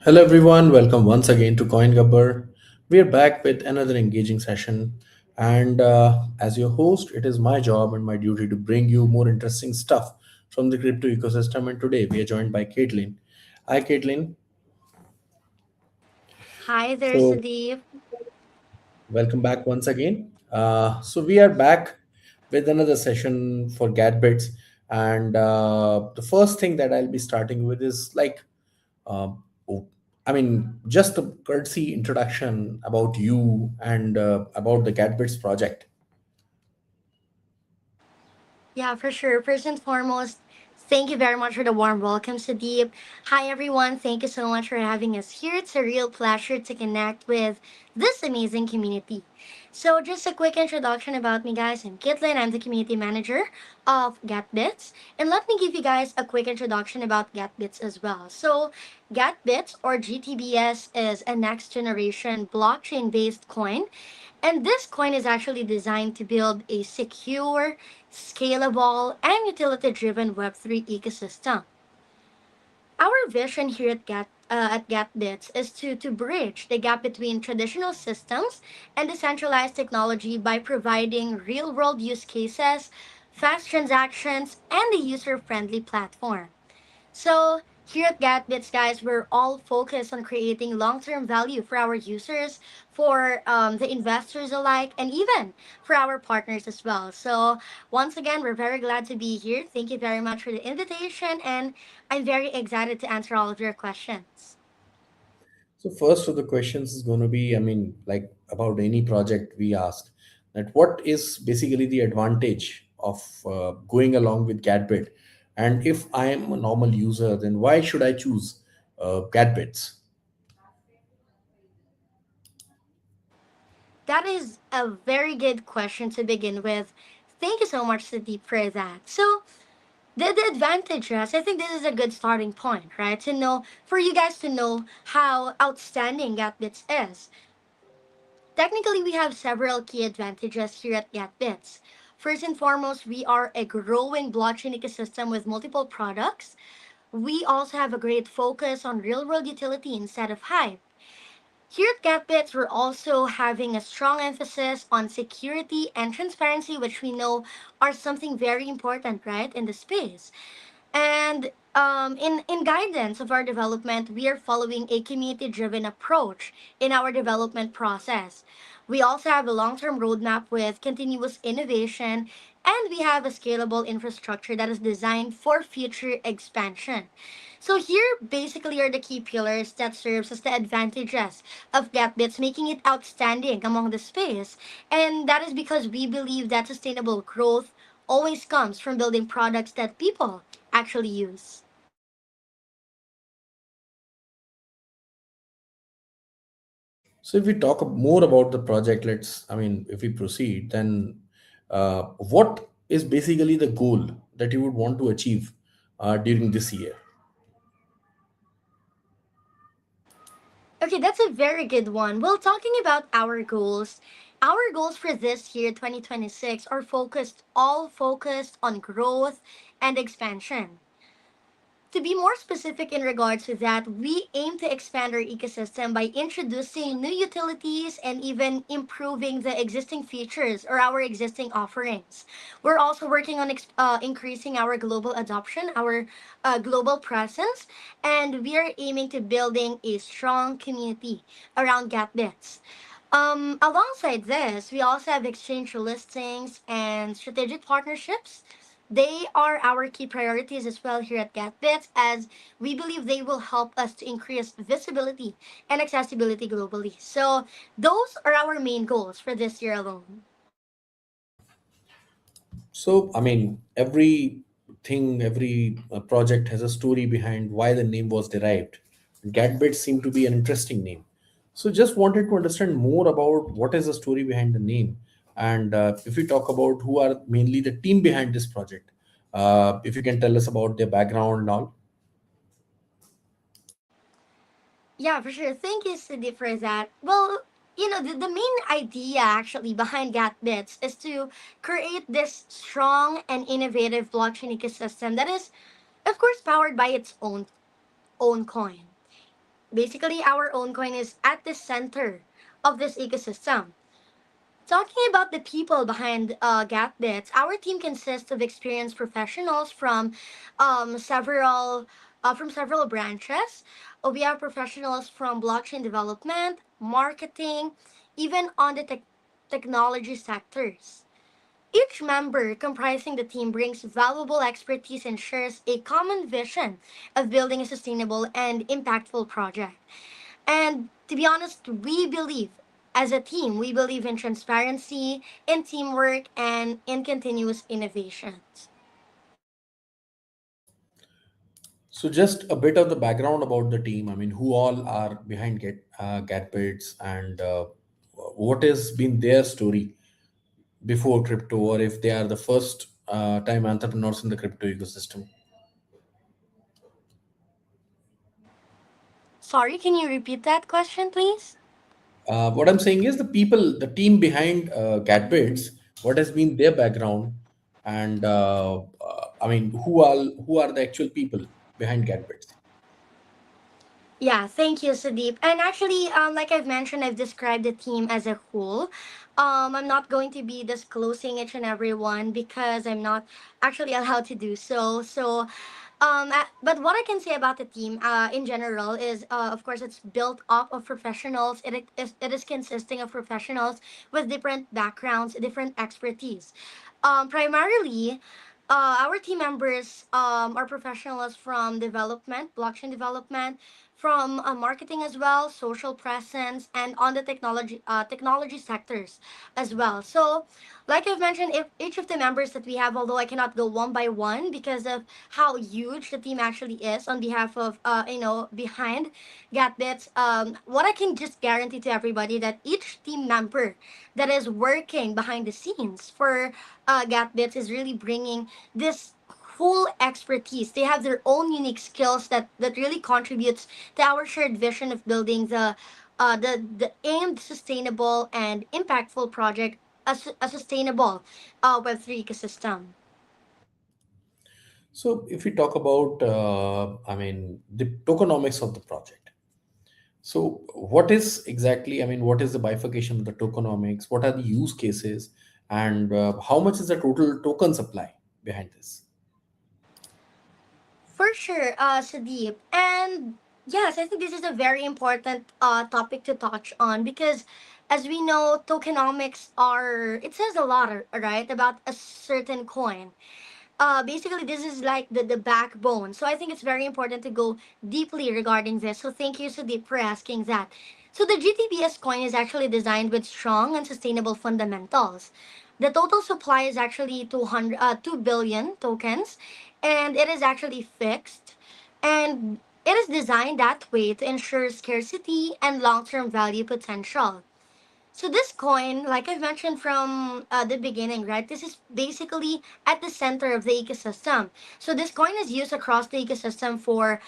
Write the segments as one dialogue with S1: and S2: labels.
S1: Hello everyone, welcome once again to CoinGabbar. We are back with another engaging session, and as your host, it is my job and my duty to bring you more interesting stuff from the crypto ecosystem. And today we are joined by Caitlyn. Hi, Caitlyn.
S2: Hi there,
S1: So
S2: Sudeep.
S1: welcome back once again. So we are back with another session for Gadbits, and the first thing that I'll be starting with is like Um, oh, I mean, just a courtesy introduction about you and about the Gadbits project.
S2: Yeah, for sure. First and foremost, thank you very much for the warm welcome, Sudeep. Hi, everyone. Thank you so much for having us here. It's a real pleasure to connect with this amazing community. So, just a quick introduction about me, guys. I'm Caitlyn. I'm the community manager of GetBits. And let me give you guys a quick introduction about GetBits as well. So, GetBits or GTBS is a next generation blockchain based coin, and this coin is actually designed to build a secure, scalable, and utility driven Web3 ecosystem. Our vision here at GetBits is to bridge the gap between traditional systems and decentralized technology by providing real world use cases, fast transactions, and a user friendly platform. So here at GatBits, guys, we're all focused on creating long-term value for our users, for the investors alike, and even for our partners as well. So once again, we're very glad to be here. Thank you very much for the invitation, and I'm very excited to answer all of your questions.
S1: So first of the questions is going to be, I mean, like about any project we ask that what is basically the advantage of going along with Gadbit, and if I am a normal user, then why should I choose Gadbits?
S2: That is a very good question to begin with. Thank you so much, Sudeep, for that. So, the advantages, I think this is a good starting point, right? To know, for you guys to know how outstanding GetBits is. Technically, we have several key advantages here at GetBits. First and foremost, we are a growing blockchain ecosystem with multiple products. We also have a great focus on real world utility instead of hype. Here at GetBits, we're also having a strong emphasis on security and transparency, which we know are something very important, right, in the space. And in guidance of our development, we are following a community driven approach in our development process. We also have a long term roadmap with continuous innovation, and we have a scalable infrastructure that is designed for future expansion. So here basically are the key pillars that serves as the advantages of GetBits, making it outstanding among the space. And that is because we believe that sustainable growth always comes from building products that people actually use.
S1: So if we talk more about the project, I mean, if we proceed, then what is basically the goal that you would want to achieve during this year?
S2: Okay, that's a very good one. Well, talking about our goals for this year, 2026, are all focused on growth and expansion. To be more specific in regards to that, we aim to expand our ecosystem by introducing new utilities and even improving the existing features or our existing offerings. We're also working on increasing our global adoption, our global presence, and we are aiming to building a strong community around GetBits. Alongside this, we also have exchange listings and strategic partnerships. They are our key priorities as well here at GetBits, as we believe they will help us to increase visibility and accessibility globally. So those are our main goals for this year alone.
S1: So, I mean, every project has a story behind why the name was derived. Gadbit seemed to be an interesting name. So, just wanted to understand more about what is the story behind the name, and if we talk about who are mainly the team behind this project, if you can tell us about their background and all.
S2: Yeah, for sure. Thank you, Cindy, for that. Well, the main idea actually behind GetBits is to create this strong and innovative blockchain ecosystem that is, of course, powered by its own coin. Basically, our own coin is at the center of this ecosystem. Talking about the people behind GatBits, our team consists of experienced professionals several from several branches. We have professionals from blockchain development, marketing, even on the technology sectors. Each member comprising the team brings valuable expertise and shares a common vision of building a sustainable and impactful project. And to be honest, as a team, we believe in transparency, in teamwork, and in continuous innovations.
S1: So just a bit of the background about the team. I mean, who all are behind GatBits, and what has been their story before crypto, or if they are the first time entrepreneurs in the crypto ecosystem.
S2: Sorry, can you repeat that question, please?
S1: What I'm saying is the team behind GatBits, what has been their background, and I mean, who are the actual people behind GatBits?
S2: Yeah, thank you, Sudeep. And actually, like I've mentioned, I've described the team as a whole. I'm not going to be disclosing each and every one because I'm not actually allowed to do so. But what I can say about the team in general is, of course, it's built up of professionals. It is consisting of professionals with different backgrounds, different expertise. Primarily, our team members are professionals from development, blockchain development, from marketing as well, social presence, and on the technology sectors as well. So, like I've mentioned, if each of the members that we have, although I cannot go one by one because of how huge the team actually is on behalf of behind GatBits, what I can just guarantee to everybody that each team member that is working behind the scenes for GatBits is really bringing this whole expertise. They have their own unique skills that really contributes to our shared vision of building the aimed sustainable and impactful project, a sustainable Web3 ecosystem.
S1: So if we talk about, I mean, the tokenomics of the project. So what is exactly, I mean, what is the bifurcation of the tokenomics? What are the use cases? And how much is the total token supply behind this?
S2: For sure, Sadeep. And yes, I think this is a very important topic to touch on because, as we know, tokenomics it says a lot, right, about a certain coin. Basically, this is like the backbone. So I think it's very important to go deeply regarding this. So thank you, Sudeep, for asking that. So the GTBS coin is actually designed with strong and sustainable fundamentals. The total supply is actually 2 billion tokens, and it is actually fixed. And it is designed that way to ensure scarcity and long-term value potential. So this coin, like I've mentioned from the beginning, right? This is basically at the center of the ecosystem. So this coin is used across the ecosystem for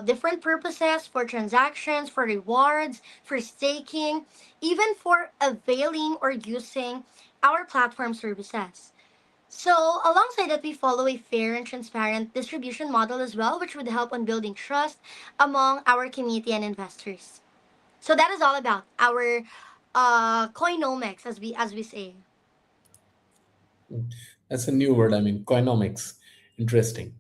S2: different purposes, for transactions, for rewards, for staking, even for availing or using our platform services. So alongside that, we follow a fair and transparent distribution model as well, which would help on building trust among our community and investors. So that is all about our coinomics, as we say.
S1: That's a new word. I mean, coinomics. Interesting.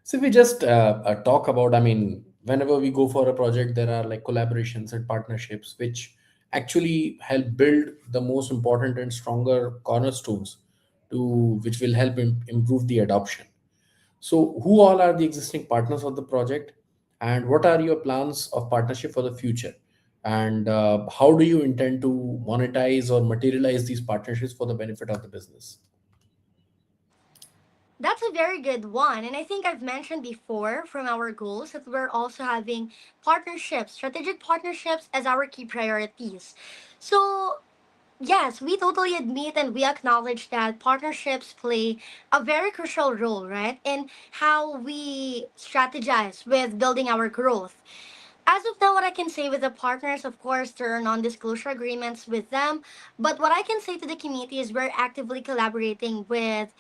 S1: So if we just talk about, I mean, whenever we go for a project, there are like collaborations and partnerships which actually help build the most important and stronger cornerstones to which will help improve the adoption. So who all are the existing partners of the project, and what are your plans of partnership for the future? And how do you intend to monetize or materialize these partnerships for the benefit of the business?
S2: That's a very good one. And I think I've mentioned before from our goals that we're also having partnerships, strategic partnerships as our key priorities. So, yes, we totally admit and we acknowledge that partnerships play a very crucial role, right, in how we strategize with building our growth. As of now, what I can say with the partners, of course, there are non disclosure agreements with them. But what I can say to the community is we're actively collaborating with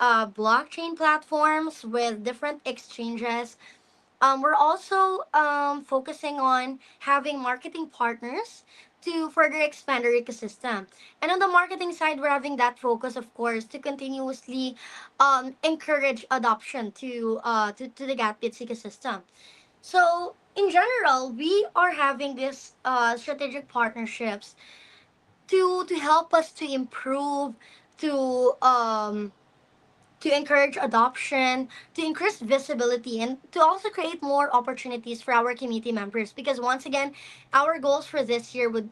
S2: blockchain platforms, with different exchanges, We're also focusing on having marketing partners to further expand our ecosystem. And on the marketing side, we're having that focus, of course, to continuously encourage adoption to the GatBits ecosystem. So, in general, we are having these strategic partnerships to help us to improve, to to encourage adoption, to increase visibility, and to also create more opportunities for our community members. Because once again, our goals for this year would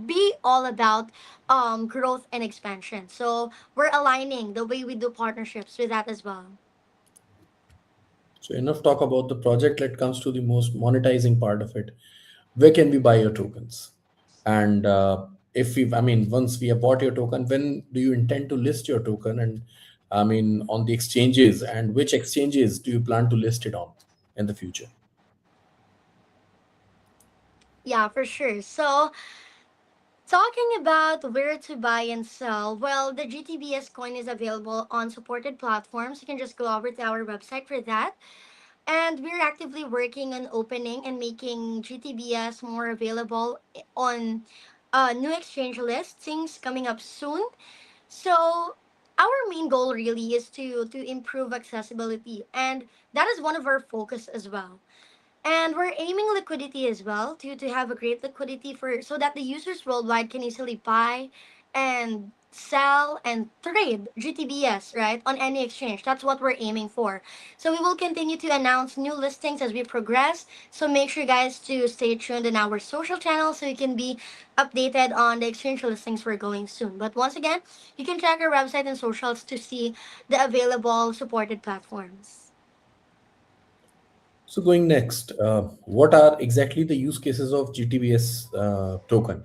S2: be all about growth and expansion. So we're aligning the way we do partnerships with that as well.
S1: So enough talk about the project. Let comes to the most monetizing part of it. Where can we buy your tokens? And if we, I mean, once we have bought your token, when do you intend to list your token? And I mean, on the exchanges, and which exchanges do you plan to list it on in the future?
S2: Yeah, for sure. So talking about where to buy and sell, well, the GTBS coin is available on supported platforms. You can just go over to our website for that. And we're actively working on opening and making GTBS more available on new exchange listings coming up soon. So our main goal really is to improve accessibility, and that is one of our focus as well. And we're aiming liquidity as well to have a great liquidity for so that the users worldwide can easily buy and sell and trade GTBS, right, on any exchange. That's what we're aiming for. So we will continue to announce new listings as we progress. So make sure guys to stay tuned in our social channels so you can be updated on the exchange listings we're going soon. But once again, you can check our website and socials to see the available supported platforms.
S1: So going next, what are exactly the use cases of GTBS token,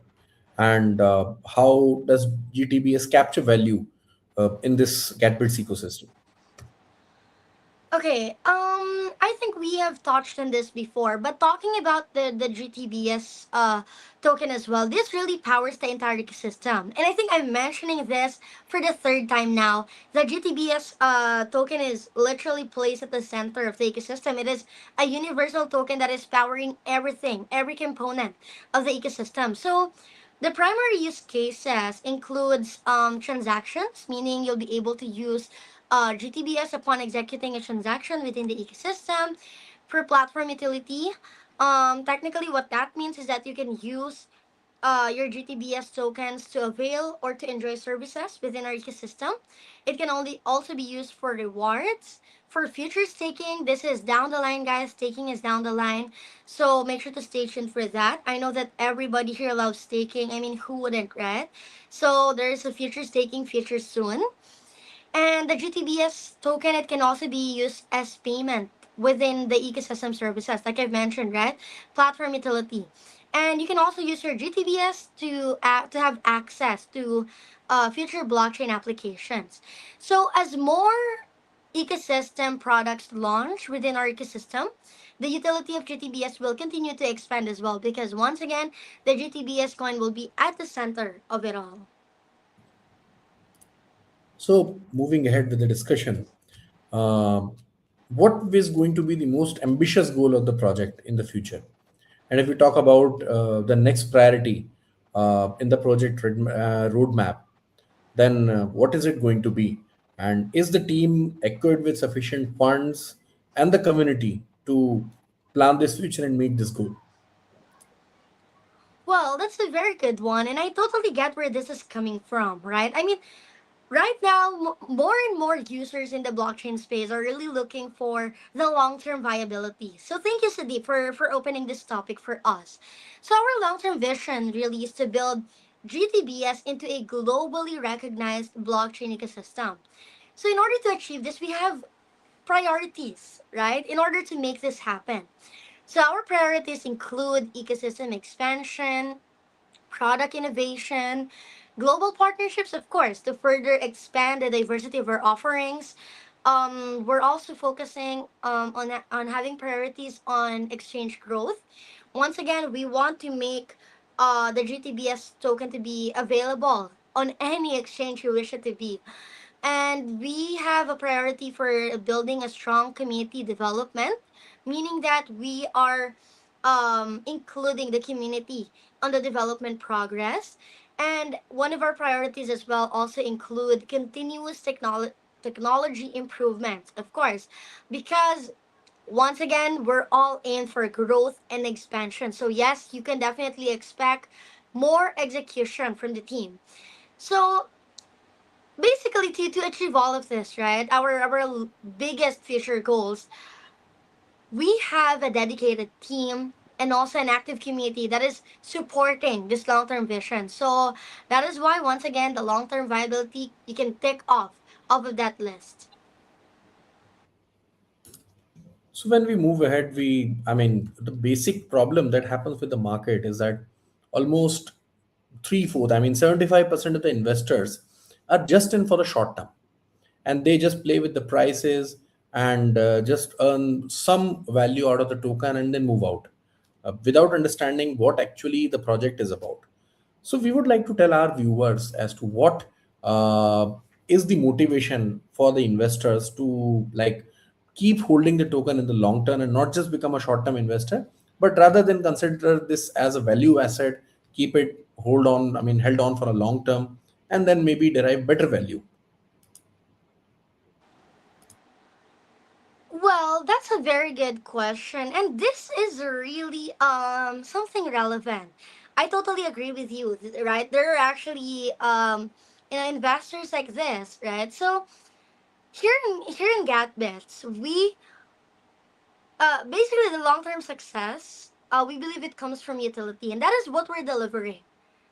S1: and how does GTBS capture value in this GatBits ecosystem?
S2: Okay, I think we have touched on this before, but talking about the GTBS token as well, this really powers the entire ecosystem. And I think I'm mentioning this for the third time now. The GTBS token is literally placed at the center of the ecosystem. It is a universal token that is powering everything, every component of the ecosystem. So the primary use cases includes transactions, meaning you'll be able to use GTBS upon executing a transaction within the ecosystem. For platform utility, technically what that means is that you can use your GTBS tokens to avail or to enjoy services within our ecosystem. It can only also be used for rewards. For future staking, this is down the line, guys. Staking is down the line. So make sure to stay tuned for that. I know that everybody here loves staking. I mean, who wouldn't, right? So there's a future staking feature soon. And the GTBS token, it can also be used as payment within the ecosystem services, like I've mentioned, right? Platform utility. And you can also use your GTBS to have access to future blockchain applications. So as more ecosystem products launch within our ecosystem, the utility of GTBS will continue to expand as well because once again, the GTBS coin will be at the center of it all.
S1: So moving ahead with the discussion, um, what is going to be the most ambitious goal of the project in the future? And if we talk about the next priority in the project roadmap, then what is it going to be? And is the team equipped with sufficient funds and the community to plan this future and meet this goal?
S2: Well, that's a very good one, and I totally get where this is coming from, right? I mean, right now, more and more users in the blockchain space are really looking for the long-term viability. So thank you, Sudeep, for opening this topic for us. So our long-term vision really is to build GTBS into a globally recognized blockchain ecosystem. So in order to achieve this, we have priorities, right? In order to make this happen. So our priorities include ecosystem expansion, product innovation, global partnerships, of course, to further expand the diversity of our offerings. We're also focusing on having priorities on exchange growth. Once again, we want to make the GTBS token to be available on any exchange you wish it to be. And we have a priority for building a strong community development meaning that we are including the community on the development progress. And one of our priorities as well also include continuous technology improvements, of course, because once again, we're all in for growth and expansion. So, yes, you can definitely expect more execution from the team. So, basically, to achieve all of this, right, our biggest future goals, we have a dedicated team and also an active community that is supporting this long term vision. So, that is why, once again, the long term viability you can tick off of that list.
S1: So when we move ahead, the basic problem that happens with the market is that almost three fourth, 75% of the investors are just in for the short term, and they just play with the prices and just earn some value out of the token and then move out without understanding what actually the project is about. So we would like to tell our viewers as to what is the motivation for the investors to like keep holding the token in the long term and not just become a short term investor, but rather than consider this as a value asset, keep it held on for a long term, and then maybe derive better value.
S2: Well, that's a very good question, and this is really something relevant. I totally agree with you, right? There are actually investors like this, right? So here in GatBits, we basically the long term success. We believe it comes from utility, and that is what we're delivering,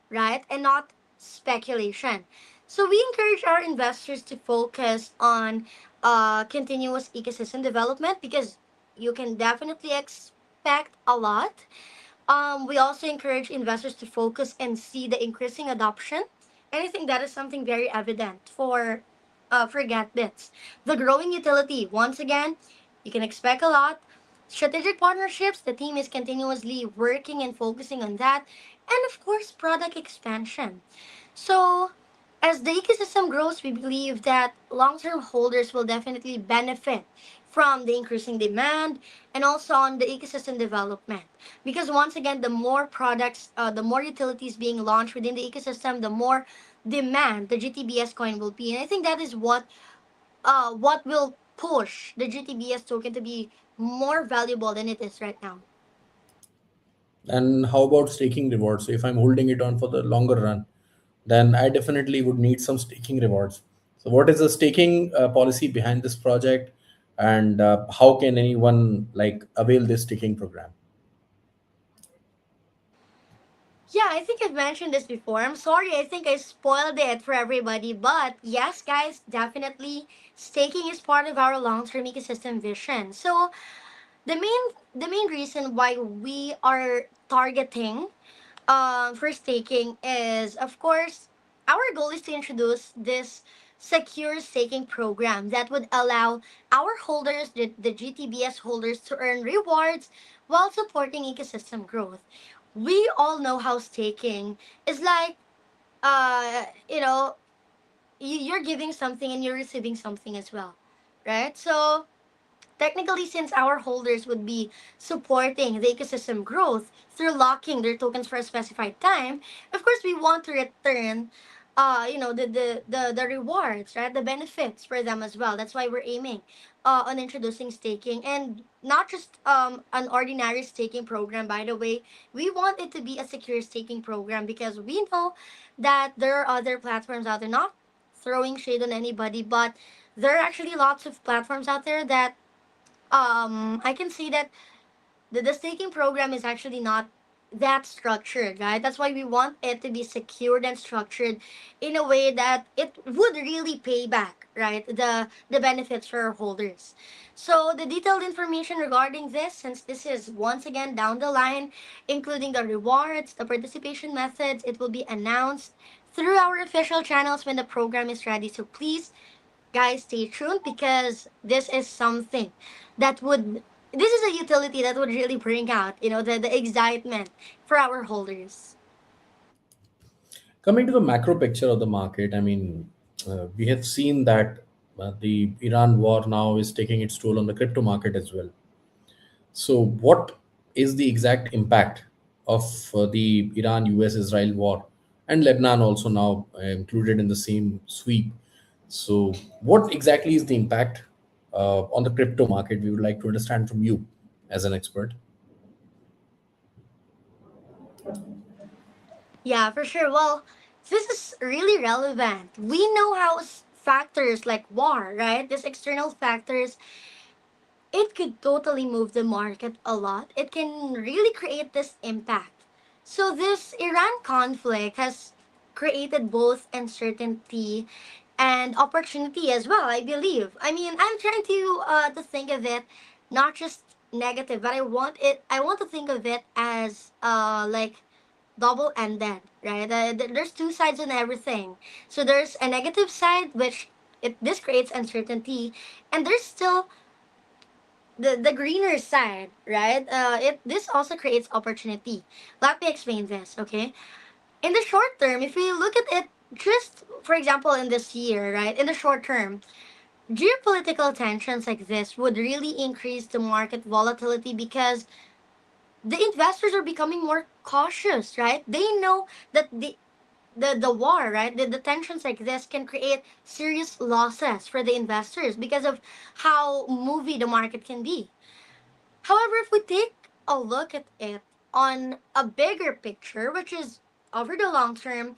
S2: right? And not speculation. So we encourage our investors to focus on continuous ecosystem development because you can definitely expect a lot. We also encourage investors to focus and see the increasing adoption. And I think that is something very evident for GetBits. The growing utility, once again, you can expect a lot. Strategic partnerships, the team is continuously working and focusing on that. And of course, product expansion. So, as the ecosystem grows, we believe that long term holders will definitely benefit from the increasing demand and also on the ecosystem development. Because once again, the more products, the more utilities being launched within the ecosystem, the more demand the GTBS coin will be. And I think that is what will push the GTBS token to be more valuable than it is right now.
S1: And how about staking rewards? So if I'm holding it on for the longer run, then I definitely would need some staking rewards. So what is the staking policy behind this project, and how can anyone like avail this staking program?
S2: Yeah, I think I've mentioned this before. I'm sorry, I think I spoiled it for everybody. But yes, guys, definitely staking is part of our long-term ecosystem vision. So the main reason why we are targeting for staking is, of course, our goal is to introduce this secure staking program that would allow our holders, the GTBS holders, to earn rewards while supporting ecosystem growth. We all know how staking is like, you know, you're giving something and you're receiving something as well, right? So, technically, since our holders would be supporting the ecosystem growth through locking their tokens for a specified time, of course, we want to return, the rewards, right? The benefits for them as well. That's why we're aiming on introducing staking and not just an ordinary staking program, by the way. We want it to be a secure staking program because we know that there are other platforms out there, not throwing shade on anybody, but there are actually lots of platforms out there that I can see that the staking program is actually not that structured, right? That's why we want it to be secured and structured in a way that it would really pay back, right? The benefits for our holders. So the detailed information regarding this, since this is once again down the line, including the rewards, the participation methods, it will be announced through our official channels when the program is ready. So please, guys, stay tuned because this is something that would this is a utility that would really bring out the excitement for our holders.
S1: Coming to the macro picture of the market, we have seen that the Iran war now is taking its toll on the crypto market as well. So, what is the exact impact of the Iran US Israel war and Lebanon also now included in the same sweep? So, what exactly is the impact on the crypto market? We would like to understand from you as an expert.
S2: Yeah, for sure. Well, this is really relevant. We know how factors like war, right? These external factors, it could totally move the market a lot. It can really create this impact. So this Iran conflict has created both uncertainty and opportunity as well, I believe. I mean, I'm trying to think of it not just negative, but I want to think of it as like double ended, right? There's two sides in everything. So there's a negative side which it this creates uncertainty, and there's still the greener side, right? It this also creates opportunity. Let me explain this, okay? In the short term, if we look at it just for example in this year, right? In the short term, geopolitical tensions like this would really increase the market volatility because the investors are becoming more cautious, right? They know that the war, right? The tensions like this can create serious losses for the investors because of how movie the market can be. However, if we take a look at it on a bigger picture, which is over the long term,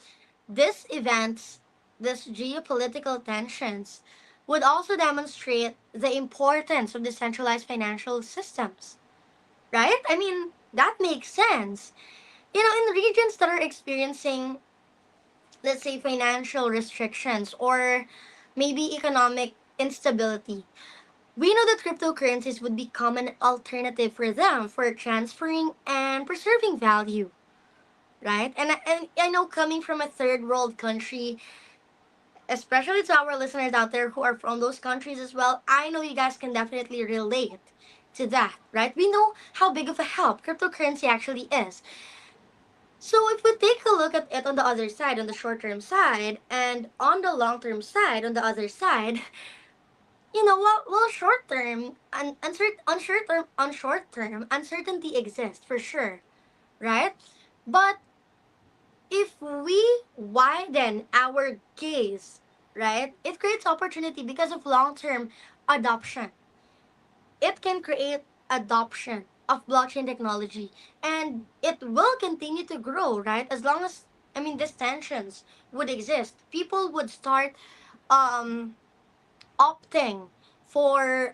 S2: this events, this geopolitical tensions, would also demonstrate the importance of decentralized financial systems, right? I mean, that makes sense. You know, in regions that are experiencing, let's say, financial restrictions or maybe economic instability, we know that cryptocurrencies would become an alternative for them for transferring and preserving value, right? And I know coming from a third world country, especially to our listeners out there who are from those countries as well, I know you guys can definitely relate to that, right? We know how big of a help cryptocurrency actually is. So if we take a look at it on the other side, on the short term side, and on the long term side, on the other side, well, short term, on short term, uncertainty exists for sure, right? But if we widen our gaze, right, it creates opportunity because of long term adoption. It can create adoption of blockchain technology, and it will continue to grow, right? As long as I mean, these tensions would exist, people would start um opting for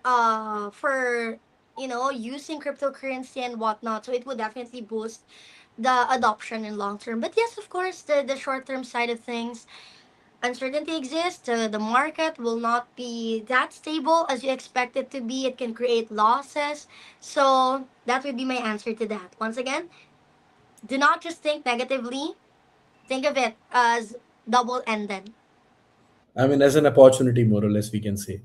S2: using cryptocurrency and whatnot, so it would definitely boost the adoption in long term. But yes, of course, the short term side of things, uncertainty exists. The market will not be that stable as you expect it to be. It can create losses. So that would be my answer to that. Once again, do not just think negatively, think of it as double ended.
S1: I mean, as an opportunity, more or less, we can say.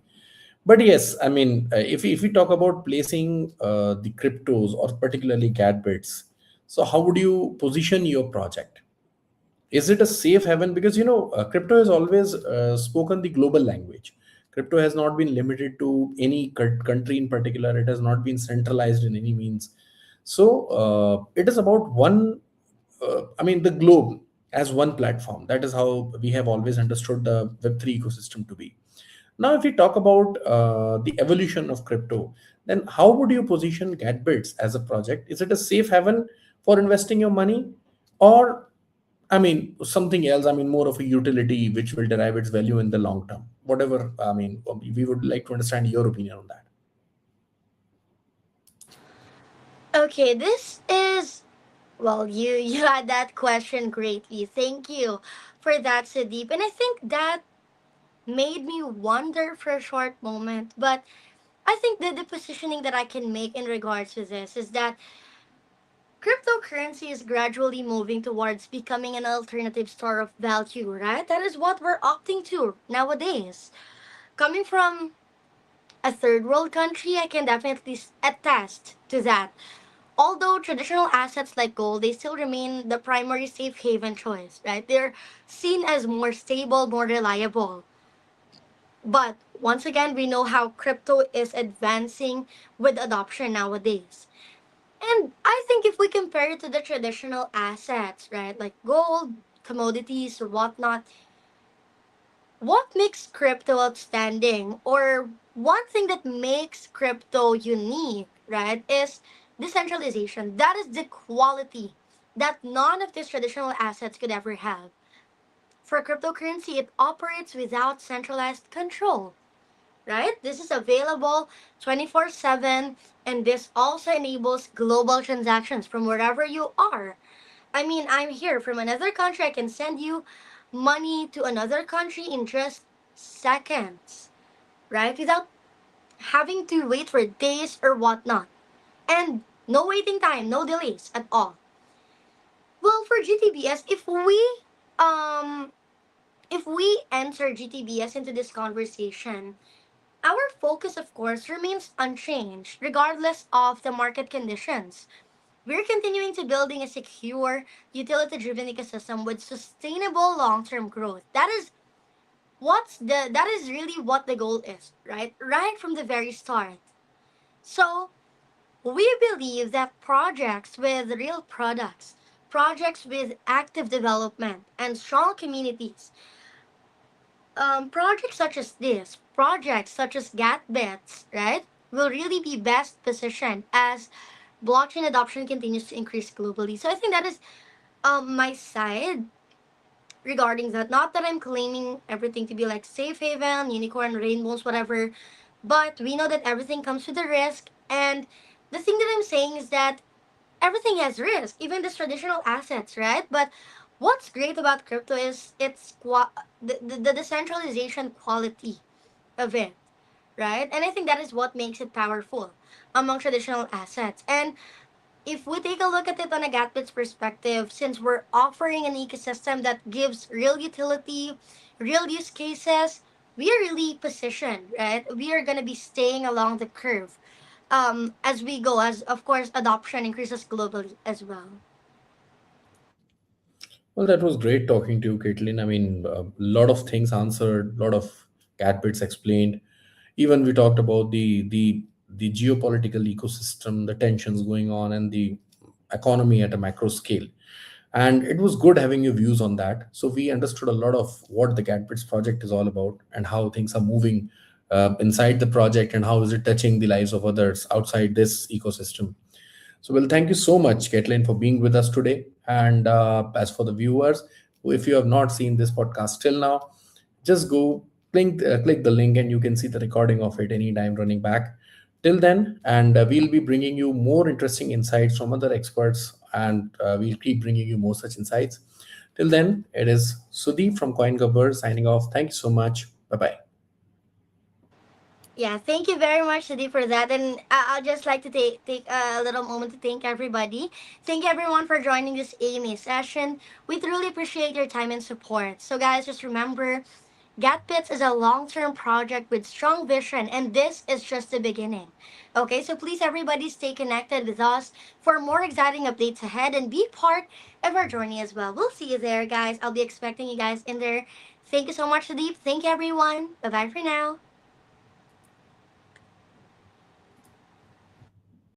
S1: But yes, I mean, if we talk about placing the cryptos or particularly gadbits, so how would you position your project? Is it a safe haven? Because crypto has always spoken the global language. Crypto has not been limited to any country in particular. It has not been centralized in any means. So it is about one. I mean, the globe as one platform. That is how we have always understood the Web3 ecosystem to be. Now, if we talk about the evolution of crypto, then how would you position GetBits as a project? Is it a safe haven for investing your money, or I mean something else? I mean more of a utility which will derive its value in the long term. Whatever. I mean, we would like to understand your opinion on that.
S2: Okay, this is well, you had that question greatly. Thank you for that, Sudeep. And I think that made me wonder for a short moment. But I think the positioning that I can make in regards to this is that cryptocurrency is gradually moving towards becoming an alternative store of value, right? That is what we're opting to nowadays. Coming from a third world country, I can definitely attest to that. Although traditional assets like gold, they still remain the primary safe haven choice, right? They're seen as more stable, more reliable. But once again, we know how crypto is advancing with adoption nowadays. And I think if we compare it to the traditional assets, right, like gold, commodities, or whatnot, what makes crypto outstanding, or one thing that makes crypto unique, right, is decentralization. That is the quality that none of these traditional assets could ever have. For cryptocurrency, it operates without centralized control, right? This is available 24/7, and this also enables global transactions from wherever you are. I mean, I'm here from another country. I can send you money to another country in just seconds, right? Without having to wait for days or whatnot. And no waiting time, no delays at all. Well, for GTBS, um if we enter GTBS into this conversation, our focus of course remains unchanged regardless of the market conditions. We're continuing to building a secure, utility-driven ecosystem with sustainable long-term growth. That is really what the goal is, right? Right from the very start. So we believe that projects with real products, projects with active development and strong communities, projects such as this, projects such as GatBets, right, will really be best positioned as blockchain adoption continues to increase globally. So I think that is my side regarding that. Not that I'm claiming everything to be like safe haven, unicorn, rainbows, whatever, but we know that everything comes with a risk. And the thing that I'm saying is that everything has risk, even the traditional assets, right? But what's great about crypto is the decentralization quality of it, right? And I think that is what makes it powerful among traditional assets. And if we take a look at it on a Gatbit's perspective, since we're offering an ecosystem that gives real utility, real use cases, we are really positioned, right? We are going to be staying along the curve as we go, as of course adoption increases globally as well.
S1: Well, that was great talking to you, Caitlyn. I mean, a lot of things answered, a lot of cat bits explained. Even we talked about the geopolitical ecosystem, the tensions going on, and the economy at a macro scale. And it was good having your views on that. So we understood a lot of what the Catbits project is all about and how things are moving inside the project and how is it touching the lives of others outside this ecosystem. So, well, thank you so much, Caitlin, for being with us today. And as for the viewers, if you have not seen this podcast till now, just go click the link and you can see the recording of it anytime running back. Till then, and we'll be bringing you more interesting insights from other experts, and we'll keep bringing you more such insights. Till then, it is Sudeep from CoinGabbar signing off. Thank you so much. Bye bye.
S2: Yeah, thank you very much, Sadi, for that. And I'll just like to take a little moment to thank everybody. Thank you everyone for joining this AMA session. We truly appreciate your time and support. So, guys, just remember, GetBits is a long-term project with strong vision, and this is just the beginning. Okay, so please, everybody, stay connected with us for more exciting updates ahead and be part of our journey as well. We'll see you there, guys. I'll be expecting you guys in there. Thank you so much, Sudeep. Thank you, everyone. Bye bye for now.